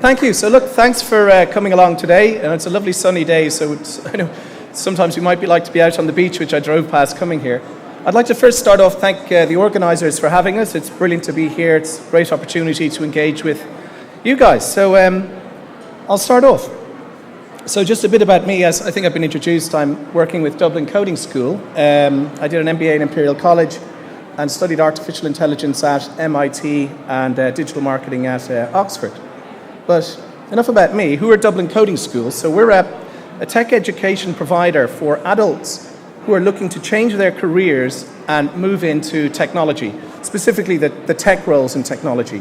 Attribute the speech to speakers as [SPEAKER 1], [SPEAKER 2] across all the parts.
[SPEAKER 1] Thank you. So look, thanks for coming along today. And it's a lovely sunny day, so I know sometimes we might like to be out on the beach, which I drove past coming here. I'd like to first start off, thank the organisers for having us. It's brilliant to be here. It's a great opportunity to engage with you guys. So I'll start off. So just a bit about me, as I think I've been introduced, I'm working with Dublin Coding School. I did an MBA in Imperial College and studied artificial intelligence at MIT and digital marketing at Oxford. But enough about me. Who are Dublin Coding Schools? So we're a tech education provider for adults who are looking to change their careers and move into technology, specifically the tech roles in technology.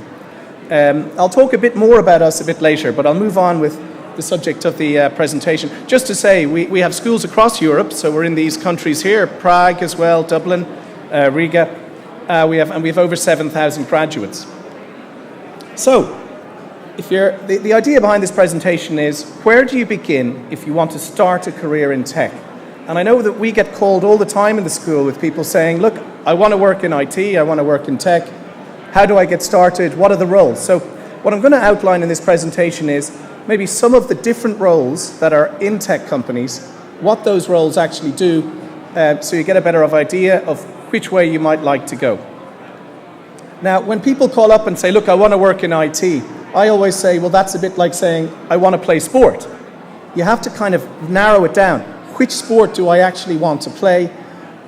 [SPEAKER 1] I'll talk a bit more about us a bit later, but I'll move on with the subject of the presentation. Just to say, we have schools across Europe, so we're in these countries here, Prague as well, Dublin, Riga. We have over 7,000 graduates. So, the idea behind this presentation is, where do you begin if you want to start a career in tech? And I know that we get called all the time in the school with people saying, look, I want to work in IT, I want to work in tech. How do I get started? What are the roles? So what I'm going to outline in this presentation is maybe some of the different roles that are in tech companies, what those roles actually do, so you get a better idea of which way you might like to go. Now, when people call up and say, look, I want to work in IT, I always say, well, that's a bit like saying, I want to play sport. You have to kind of narrow it down. Which sport do I actually want to play?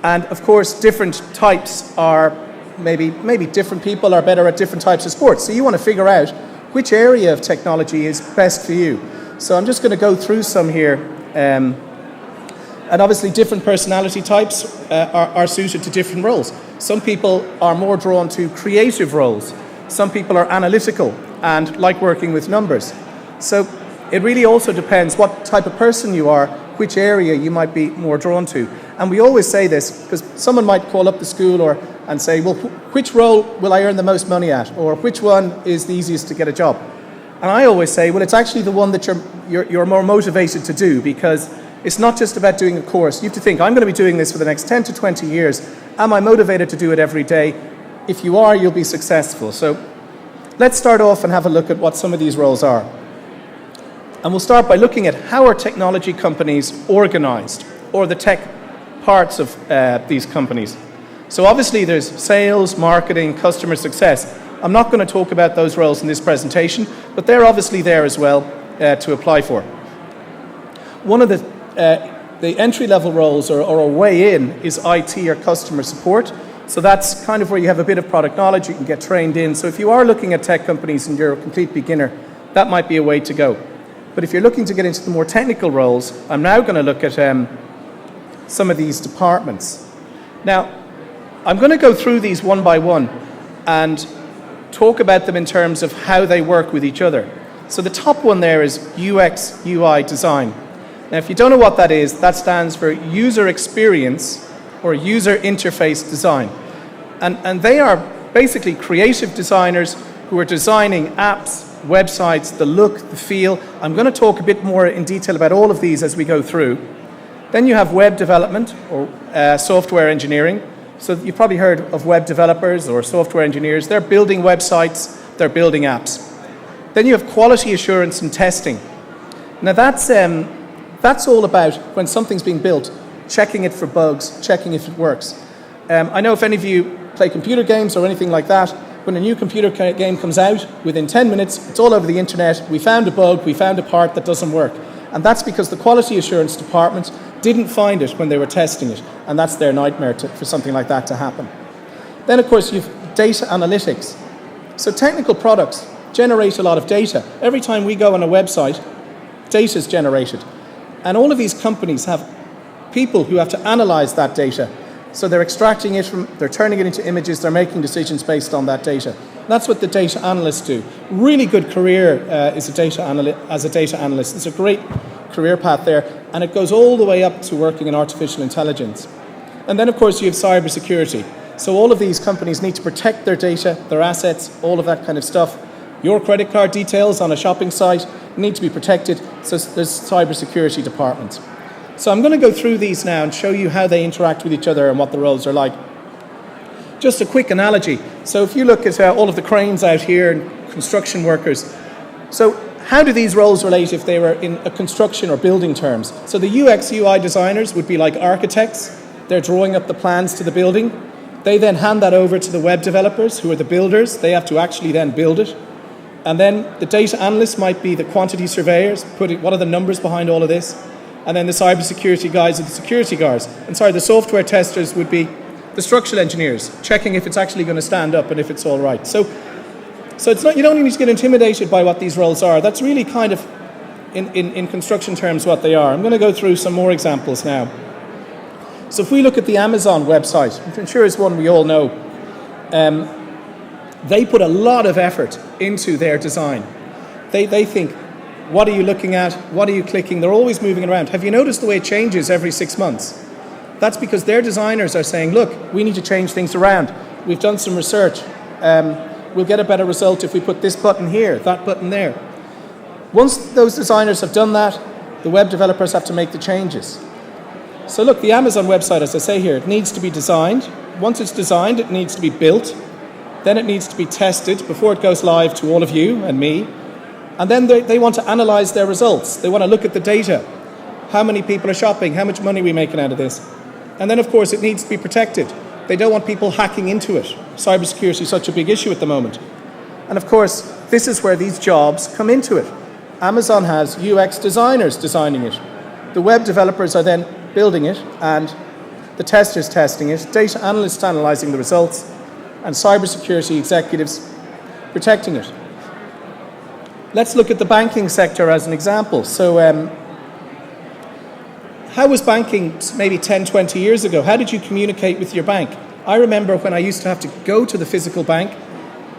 [SPEAKER 1] And of course, different types are, maybe different people are better at different types of sports. So you want to figure out which area of technology is best for you. So I'm just going to go through some here. And obviously different personality types are suited to different roles. Some people are more drawn to creative roles. Some people are analytical and like working with numbers. So it really also depends what type of person you are, which area you might be more drawn to. And we always say this because someone might call up the school and say, well, which role will I earn the most money at? Or which one is the easiest to get a job? And I always say, well, it's actually the one that you're more motivated to do, because it's not just about doing a course. You have to think, I'm going to be doing this for the next 10 to 20 years. Am I motivated to do it every day? If you are, you'll be successful. So let's start off and have a look at what some of these roles are. And we'll start by looking at how are technology companies organized, or the tech parts of these companies. So obviously there's sales, marketing, customer success. I'm not going to talk about those roles in this presentation, but they're obviously there as well to apply for. One of the entry-level roles or a way in is IT or customer support. So that's kind of where you have a bit of product knowledge, you can get trained in. So if you are looking at tech companies and you're a complete beginner, that might be a way to go. But if you're looking to get into the more technical roles, I'm now going to look at some of these departments. Now, I'm going to go through these one by one and talk about them in terms of how they work with each other. So the top one there is UX, UI design. Now, if you don't know what that is, that stands for user experience or user interface design. And they are basically creative designers who are designing apps, websites, the look, the feel. I'm going to talk a bit more in detail about all of these as we go through. Then you have web development or software engineering. So you've probably heard of web developers or software engineers. They're building websites, they're building apps. Then you have quality assurance and testing. Now that's all about when something's being built, checking it for bugs, checking if it works. I know if any of you play computer games or anything like that, when a new computer game comes out, within 10 minutes, it's all over the internet. We found a bug, we found a part that doesn't work. And that's because the quality assurance department didn't find it when they were testing it. And that's their nightmare for something like that to happen. Then, of course, you've data analytics. So technical products generate a lot of data. Every time we go on a website, data is generated. And all of these companies have people who have to analyze that data. So they're extracting it they're turning it into images, they're making decisions based on that data. That's what the data analysts do. Really good career as a data analyst. It's a great career path there, and it goes all the way up to working in artificial intelligence. And then, of course, you have cybersecurity. So all of these companies need to protect their data, their assets, all of that kind of stuff. Your credit card details on a shopping site need to be protected, so there's cybersecurity departments. So I'm going to go through these now and show you how they interact with each other and what the roles are like. Just a quick analogy. So if you look at all of the cranes out here and construction workers, so how do these roles relate if they were in a construction or building terms? So the UX UI designers would be like architects. They're drawing up the plans to the building. They then hand that over to the web developers, who are the builders. They have to actually then build it. And then the data analysts might be the quantity surveyors, what are the numbers behind all of this? And then the cybersecurity guys are the security guards. And the software testers would be the structural engineers, checking if it's actually going to stand up and if it's all right. So it's not, you don't need to get intimidated by what these roles are. That's really kind of, in construction terms, what they are. I'm going to go through some more examples now. So if we look at the Amazon website, which I'm sure is one we all know, they put a lot of effort into their design. They think, what are you looking at? What are you clicking? They're always moving around. Have you noticed the way it changes every 6 months? That's because their designers are saying, look, we need to change things around. We've done some research. We'll get a better result if we put this button here, that button there. Once those designers have done that, the web developers have to make the changes. So look, the Amazon website, as I say here, it needs to be designed. Once it's designed, it needs to be built. Then it needs to be tested before it goes live to all of you and me. And then they want to analyze their results. They want to look at the data. How many people are shopping? How much money are we making out of this? And then, of course, it needs to be protected. They don't want people hacking into it. Cybersecurity is such a big issue at the moment. And, of course, this is where these jobs come into it. Amazon has UX designers designing it. The web developers are then building it, and the testers testing it, data analysts analyzing the results, and cybersecurity executives protecting it. Let's look at the banking sector as an example. So how was banking maybe 10, 20 years ago? How did you communicate with your bank? I remember when I used to have to go to the physical bank,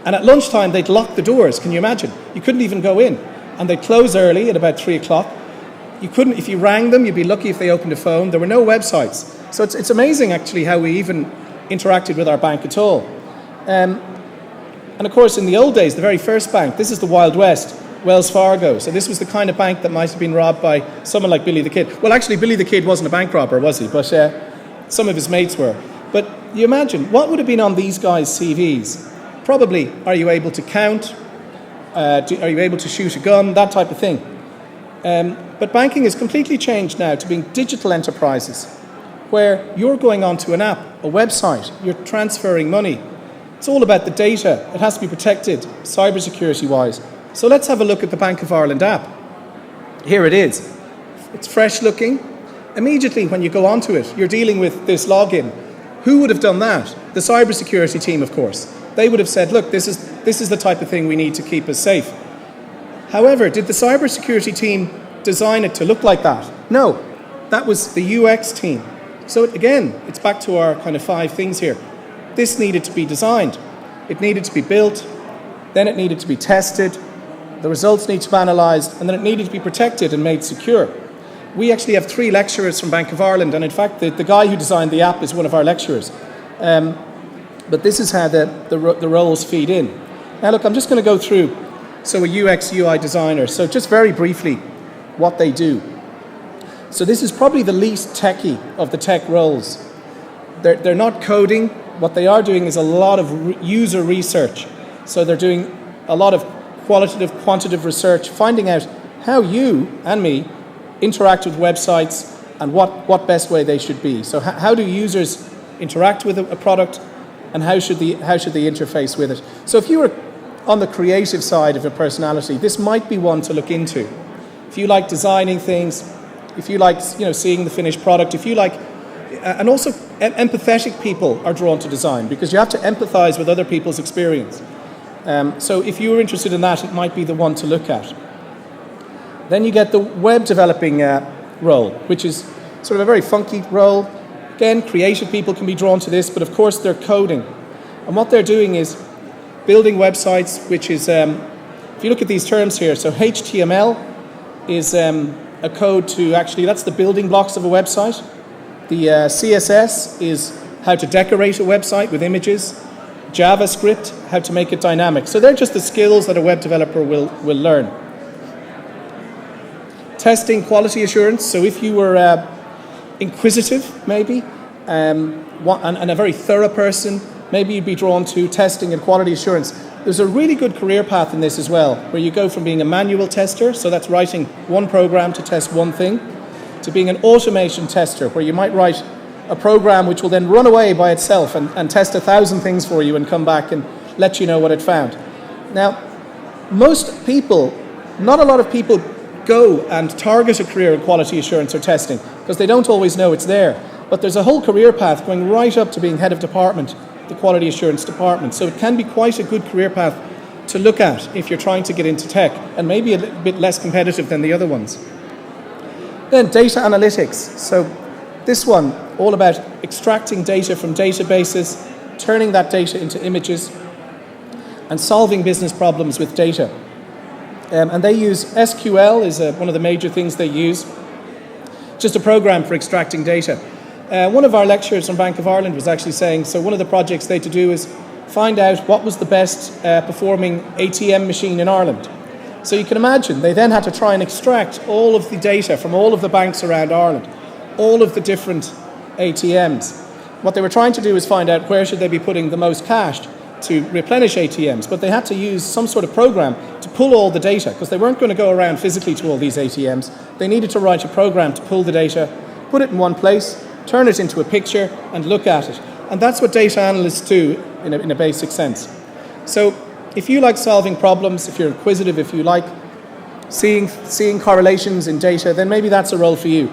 [SPEAKER 1] and at lunchtime they'd lock the doors. Can you imagine? You couldn't even go in. And they'd close early at about 3 o'clock. You couldn't, if you rang them, you'd be lucky if they opened a phone. There were no websites. So it's amazing actually how we even interacted with our bank at all. And of course in the old days, the very first bank, this is the Wild West, Wells Fargo. So this was the kind of bank that might have been robbed by someone like Billy the Kid. Well, actually, Billy the Kid wasn't a bank robber, was he? But some of his mates were. But you imagine, what would have been on these guys' CVs? Probably, are you able to count? Are you able to shoot a gun? That type of thing. But banking has completely changed now to being digital enterprises, where you're going onto an app, a website, you're transferring money. It's all about the data. It has to be protected, cybersecurity-wise. So let's have a look at the Bank of Ireland app. Here it is. It's fresh looking. Immediately when you go onto it, you're dealing with this login. Who would have done that? The cybersecurity team, of course. They would have said, look, this is the type of thing we need to keep us safe. However, did the cybersecurity team design it to look like that? No, that was the UX team. So again, it's back to our kind of 5 things here. This needed to be designed. It needed to be built. Then it needed to be tested. The results need to be analysed, and then it needed to be protected and made secure. We actually have 3 lecturers from Bank of Ireland, and in fact, the guy who designed the app is one of our lecturers. But this is how the roles feed in. Now look, I'm just going to go through, so a UX UI designer. So just very briefly, what they do. So this is probably the least techy of the tech roles. They're not coding. What they are doing is a lot of user research. So they're doing a lot of quantitative research, finding out how you and me interact with websites and what best way they should be. So how do users interact with a product, and how should they interface with it? So if you were on the creative side of a personality, this might be one to look into. If you like designing things, if you like seeing the finished product, if you like, and also empathetic people are drawn to design because you have to empathize with other people's experience. So if you were interested in that, it might be the one to look at. Then you get the web developing role, which is sort of a very funky role. Again, creative people can be drawn to this, but of course they're coding. And what they're doing is building websites, which is, if you look at these terms here, so HTML is a code to actually, that's the building blocks of a website. The CSS is how to decorate a website with images. JavaScript, how to make it dynamic. So they're just the skills that a web developer will learn. Testing, quality assurance. So if you were inquisitive, maybe, and a very thorough person, maybe you'd be drawn to testing and quality assurance. There's a really good career path in this as well, where you go from being a manual tester, so that's writing one program to test one thing, to being an automation tester, where you might write a program which will then run away by itself and test 1,000 things for you and come back and let you know what it found. Now, most people, not a lot of people go and target a career in quality assurance or testing because they don't always know it's there. But there's a whole career path going right up to being head of department, the quality assurance department. So it can be quite a good career path to look at if you're trying to get into tech, and maybe a little bit less competitive than the other ones. Then data analytics. So this one, all about extracting data from databases, turning that data into images, and solving business problems with data. And they use SQL is one of the major things they use, just a program for extracting data. One of our lecturers from Bank of Ireland was actually saying, so one of the projects they had to do is find out what was the best performing ATM machine in Ireland. So you can imagine, they then had to try and extract all of the data from all of the banks around Ireland, all of the different ATMs. What they were trying to do is find out where should they be putting the most cash to replenish ATMs, but they had to use some sort of program to pull all the data, because they weren't going to go around physically to all these ATMs. They needed to write a program to pull the data, put it in one place, turn it into a picture, and look at it. And that's what data analysts do in a basic sense. So if you like solving problems, if you're inquisitive, if you like seeing correlations in data, then maybe that's a role for you.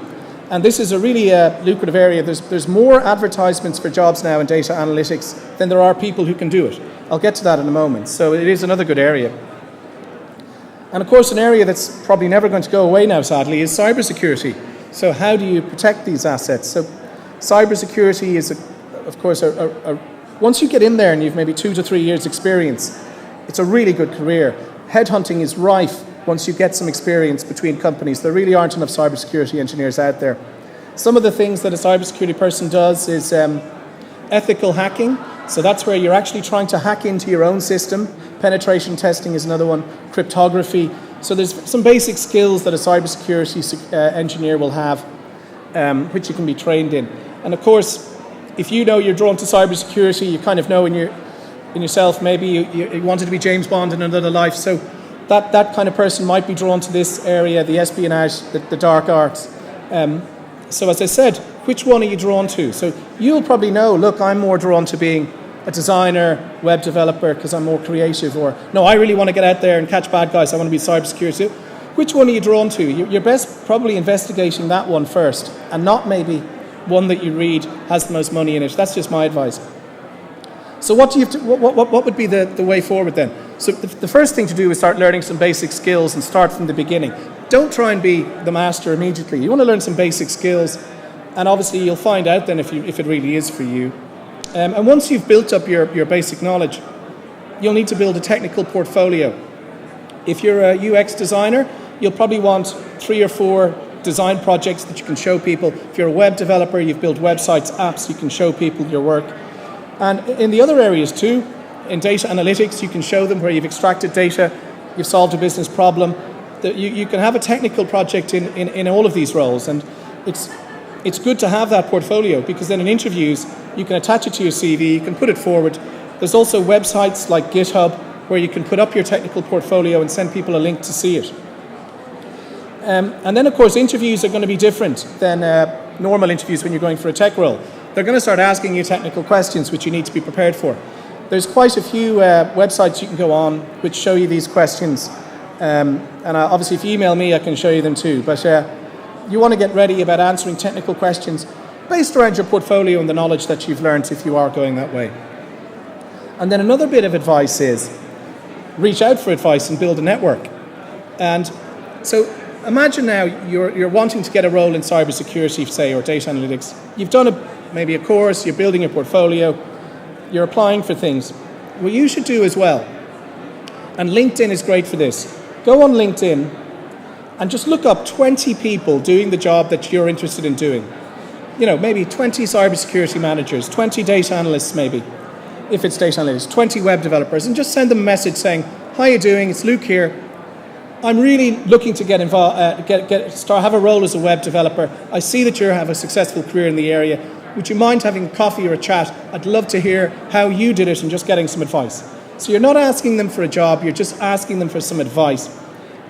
[SPEAKER 1] And this is a really lucrative area. There's more advertisements for jobs now in data analytics than there are people who can do it. I'll get to that in a moment. So it is another good area. And of course, an area that's probably never going to go away now, sadly, is cybersecurity. So how do you protect these assets? So cybersecurity is, of course, once you get in there and you've maybe 2 to 3 years experience, it's a really good career. Headhunting is rife once you get some experience between companies. There really aren't enough cybersecurity engineers out there. Some of the things that a cybersecurity person does is ethical hacking. So that's where you're actually trying to hack into your own system. Penetration testing is another one. Cryptography. So there's some basic skills that a cybersecurity engineer will have, which you can be trained in. And of course, if you know you're drawn to cybersecurity, you kind of know in yourself, maybe you wanted to be James Bond in another life. So that kind of person might be drawn to this area, the espionage, the dark arts. So as I said, which one are you drawn to? So you'll probably know, look, I'm more drawn to being a designer, web developer, because I'm more creative. Or, no, I really want to get out there and catch bad guys. I want to be cybersecurity. Which one are you drawn to? You're best probably investigating that one first, and not maybe one that you read has the most money in it. That's just my advice. So what would be the way forward then? So the first thing to do is start learning some basic skills and start from the beginning. Don't try and be the master immediately. You want to learn some basic skills, and obviously you'll find out then if it really is for you. And once you've built up your basic knowledge, you'll need to build a technical portfolio. If you're a UX designer, you'll probably want 3 or 4 design projects that you can show people. If you're a web developer, you've built websites, apps, you can show people your work. And in the other areas too, in data analytics, you can show them where you've extracted data, you've solved a business problem. You can have a technical project in all of these roles, and it's good to have that portfolio, because then in interviews, you can attach it to your CV, you can put it forward. There's also websites like GitHub where you can put up your technical portfolio and send people a link to see it. And then, of course, interviews are going to be different than normal interviews when you're going for a tech role. They're going to start asking you technical questions, which you need to be prepared for. There's quite a few websites you can go on which show you these questions. And obviously, if you email me, I can show you them too. But you want to get ready about answering technical questions based around your portfolio and the knowledge that you've learned if you are going that way. And then another bit of advice is reach out for advice and build a network. And so imagine now you're wanting to get a role in cybersecurity, say, or data analytics. You've done maybe a course, you're building a portfolio, you're applying for things. What you should do as well, and LinkedIn is great for this, go on LinkedIn and just look up 20 people doing the job that you're interested in doing. You know, maybe 20 cybersecurity managers, 20 data analysts maybe, if it's data analytics, 20 web developers, and just send them a message saying, how are you doing? It's Luke here. I'm really looking to get involved, have a role as a web developer. I see that you have a successful career in the area. Would you mind having a coffee or a chat? I'd love to hear how you did it and just getting some advice. So you're not asking them for a job, you're just asking them for some advice.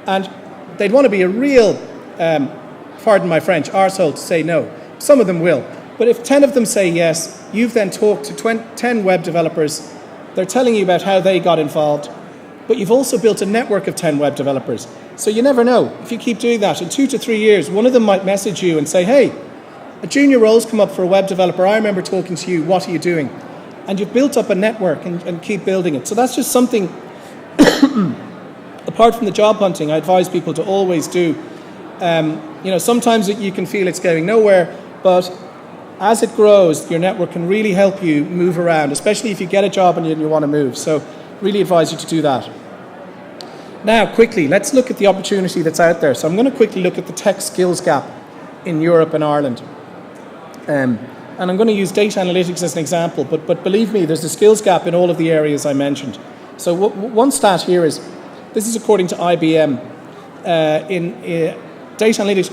[SPEAKER 1] And they'd want to be a real, pardon my French, arsehole to say no. Some of them will. But if 10 of them say yes, you've then talked to 10 web developers. They're telling you about how they got involved. But you've also built a network of 10 web developers. So you never know. If you keep doing that, in 2 to 3 years, one of them might message you and say, hey, a junior role's come up for a web developer. I remember talking to you. What are you doing? And you've built up a network and keep building it. So that's just something, apart from the job hunting, I advise people to always do. Sometimes you can feel it's going nowhere, but as it grows, your network can really help you move around, especially if you get a job and you want to move. So really advise you to do that. Now, quickly, let's look at the opportunity that's out there. So I'm going to quickly look at the tech skills gap in Europe and Ireland. And I'm going to use data analytics as an example, but believe me, there's a skills gap in all of the areas I mentioned. So one stat here is, this is according to IBM, data analytics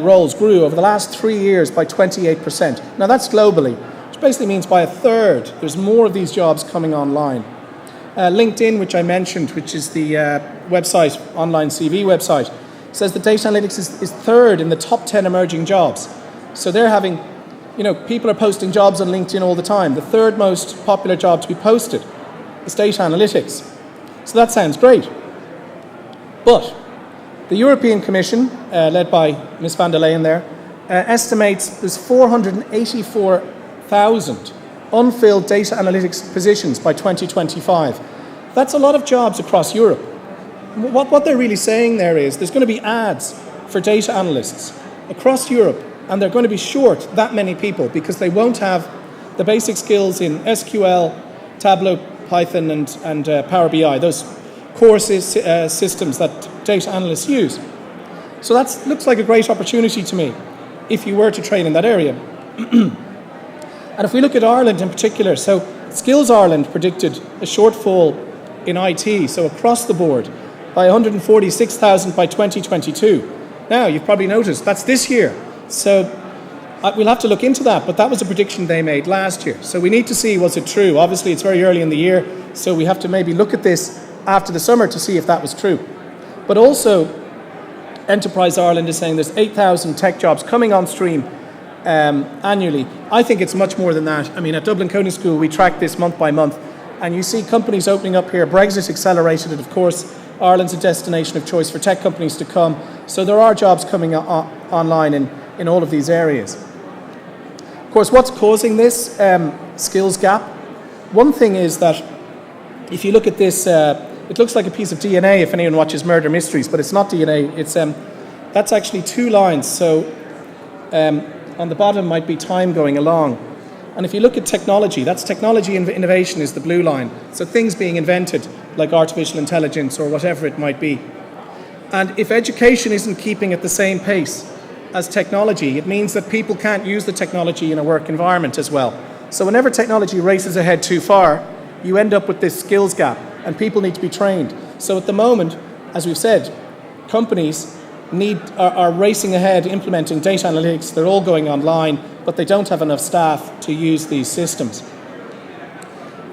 [SPEAKER 1] roles grew over the last 3 years by 28%. Now that's globally, which basically means by a third, there's more of these jobs coming online. LinkedIn, which I mentioned, which is the website, online CV website, says that data analytics is third in the top 10 emerging jobs. So they're having, people are posting jobs on LinkedIn all the time. The third most popular job to be posted is data analytics. So that sounds great. But the European Commission, led by Ms. van der Leyen there, estimates there's 484,000 unfilled data analytics positions by 2025. That's a lot of jobs across Europe. What they're really saying there is there's going to be ads for data analysts across Europe, and they're going to be short that many people because they won't have the basic skills in SQL, Tableau, Python, and Power BI, those core systems that data analysts use. So that looks like a great opportunity to me if you were to train in that area. And if we look at Ireland in particular, so Skills Ireland predicted a shortfall in IT, so across the board, by 146,000 by 2022. Now, you've probably noticed, that's this year. So we'll have to look into that, but that was a prediction they made last year. So we need to see, was it true? Obviously, it's very early in the year, so we have to maybe look at this after the summer to see if that was true. But also, Enterprise Ireland is saying there's 8,000 tech jobs coming on stream annually. I think it's much more than that. I mean, at Dublin Coding School, we track this month by month, and you see companies opening up here. Brexit accelerated it, of course. Ireland's a destination of choice for tech companies to come. So there are jobs coming online in all of these areas. Of course, what's causing this skills gap? One thing is that if you look at this, it looks like a piece of DNA if anyone watches Murder Mysteries, but it's not DNA. It's that's actually 2 lines. So on the bottom might be time going along. And if you look at technology, that's technology innovation is the blue line. So things being invented, like artificial intelligence or whatever it might be. And if education isn't keeping at the same pace as technology, it means that people can't use the technology in a work environment as well. So whenever technology races ahead too far, you end up with this skills gap, and people need to be trained. So at the moment, as we've said, companies are racing ahead implementing data analytics. They're all going online, but they don't have enough staff to use these systems.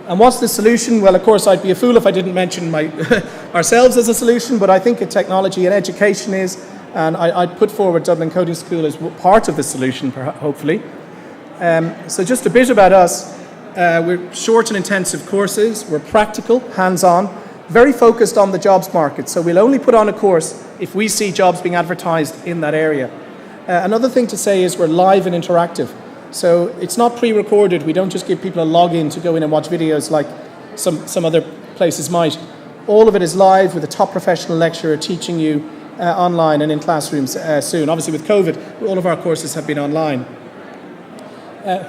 [SPEAKER 1] And what's the solution? Well, of course, I'd be a fool if I didn't mention ourselves as a solution, but I think technology and education is, and I'd put forward Dublin Coding School as part of the solution, hopefully. So just a bit about us. We're short and intensive courses. We're practical, hands-on, very focused on the jobs market. So we'll only put on a course if we see jobs being advertised in that area. Another thing to say is we're live and interactive. So it's not pre-recorded. We don't just give people a login to go in and watch videos like some other places might. All of it is live with a top professional lecturer teaching you online and in classrooms soon. Obviously with COVID, all of our courses have been online.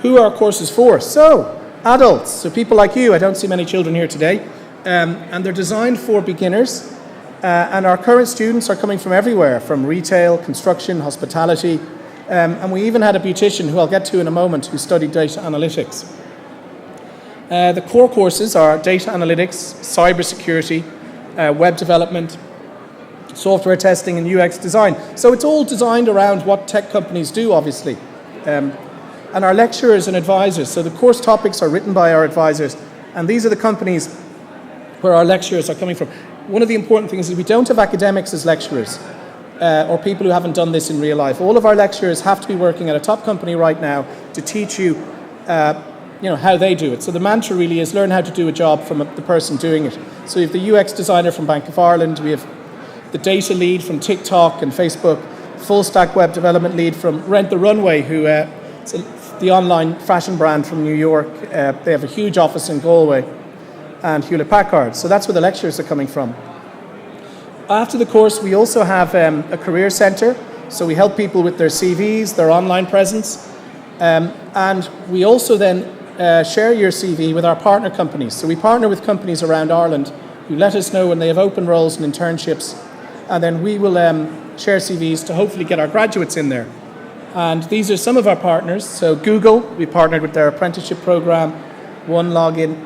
[SPEAKER 1] Who are our courses for? So, adults, so people like you. I don't see many children here today. And they're designed for beginners. And our current students are coming from everywhere, from retail, construction, hospitality. And we even had a beautician, who I'll get to in a moment, who studied data analytics. The core courses are data analytics, cybersecurity, web development, software testing, and UX design. So it's all designed around what tech companies do, obviously. And our lecturers and advisors, so the course topics are written by our advisors, and these are the companies where our lecturers are coming from. One of the important things is we don't have academics as lecturers or people who haven't done this in real life. All of our lecturers have to be working at a top company right now to teach you, how they do it. So the mantra really is learn how to do a job from the person doing it. So we have the UX designer from Bank of Ireland, we have the data lead from TikTok and Facebook, full stack web development lead from Rent the Runway, who the online fashion brand from New York. They have a huge office in Galway, and Hewlett Packard. So that's where the lecturers are coming from. After the course, we also have a career centre. So we help people with their CVs, their online presence, and we also then share your CV with our partner companies. So we partner with companies around Ireland who let us know when they have open roles and internships, and then we will share CVs to hopefully get our graduates in there. And these are some of our partners. So Google, we partnered with their apprenticeship program, One Login.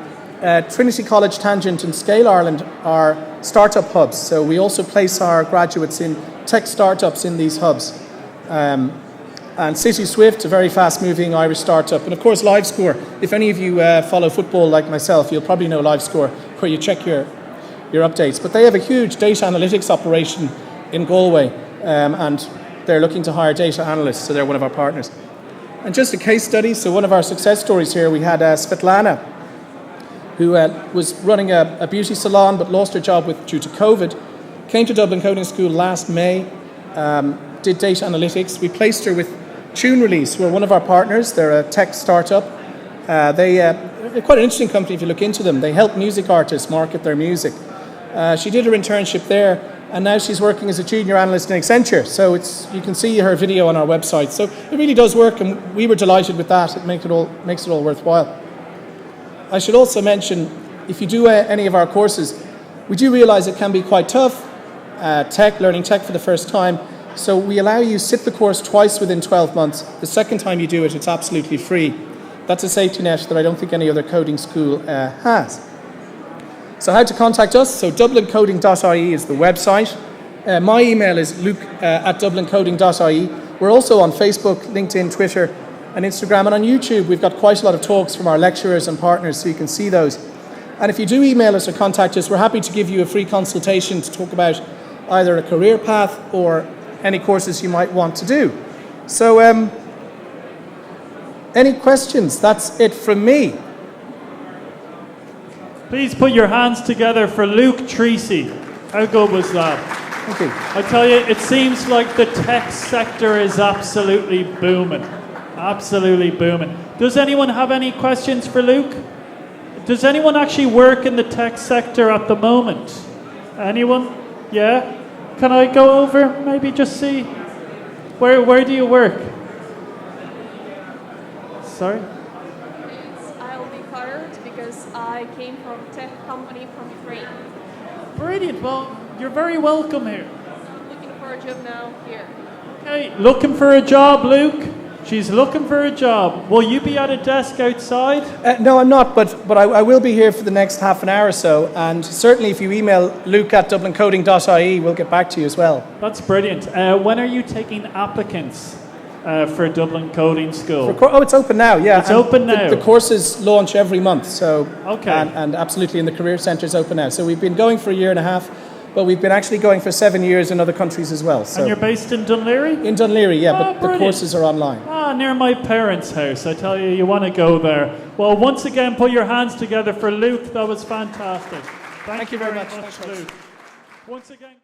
[SPEAKER 1] Trinity College Tangent and Scale Ireland are startup hubs. So we also place our graduates in tech startups in these hubs. And City Swift, a very fast-moving Irish startup. And of course, LiveScore. If any of you follow football like myself, you'll probably know LiveScore, where you check your updates. But they have a huge data analytics operation in Galway, and they're looking to hire data analysts, so they're one of our partners. And just a case study, so one of our success stories here, we had Svetlana, who was running a beauty salon but lost her job due to COVID, came to Dublin Coding School last May, did data analytics. We placed her with Tune Release, who are one of our partners. They're a tech startup. They're quite an interesting company if you look into them. They help music artists market their music. She did her internship there, and now she's working as a junior analyst in Accenture. So you can see her video on our website. So it really does work, and we were delighted with that. It makes it all worthwhile. I should also mention, if you do any of our courses, we do realise it can be quite tough, learning tech for the first time. So we allow you sit the course twice within 12 months. The second time you do it, it's absolutely free. That's a safety net that I don't think any other coding school has. So how to contact us? So dublincoding.ie is the website. My email is luke@dublincoding.ie. We're also on Facebook, LinkedIn, Twitter, and Instagram. And on YouTube, we've got quite a lot of talks from our lecturers and partners, so you can see those. And if you do email us or contact us, we're happy to give you a free consultation to talk about either a career path or any courses you might want to do. So any questions? That's it from me.
[SPEAKER 2] Please put your hands together for Luke Treacy. How good was that?
[SPEAKER 1] Thank you.
[SPEAKER 2] I tell you, it seems like the tech sector is absolutely booming. Absolutely booming. Does anyone have any questions for Luke? Does anyone actually work in the tech sector at the moment? Anyone? Yeah? Can I go over, maybe just see? Where do you work? Sorry?
[SPEAKER 3] I'll be fired because I came from a tech company from Ukraine.
[SPEAKER 2] Brilliant. Well, you're very welcome here.
[SPEAKER 3] Looking for a job now here.
[SPEAKER 2] Okay, looking for a job, Luke? She's looking for a job. Will you be at a desk outside?
[SPEAKER 1] No, I'm not, but I will be here for the next half an hour or so. And certainly if you email luke@dublincoding.ie, we'll get back to you as well.
[SPEAKER 2] That's brilliant. When are you taking applicants for Dublin Coding School?
[SPEAKER 1] It's open now, yeah.
[SPEAKER 2] It's open now.
[SPEAKER 1] The courses launch every month, so
[SPEAKER 2] okay.
[SPEAKER 1] And absolutely, in the Career Centre is open now. So we've been going for a year and a half, but we've been actually going for 7 years in other countries as well. So.
[SPEAKER 2] And you're based in Dunleary?
[SPEAKER 1] In Dunleary, yeah, but
[SPEAKER 2] brilliant.
[SPEAKER 1] The courses are online.
[SPEAKER 2] Near my parents' house. I tell you, you want to go there. Well, once again, put your hands together for Luke. That was fantastic. Thank you very much, Luke. Once again.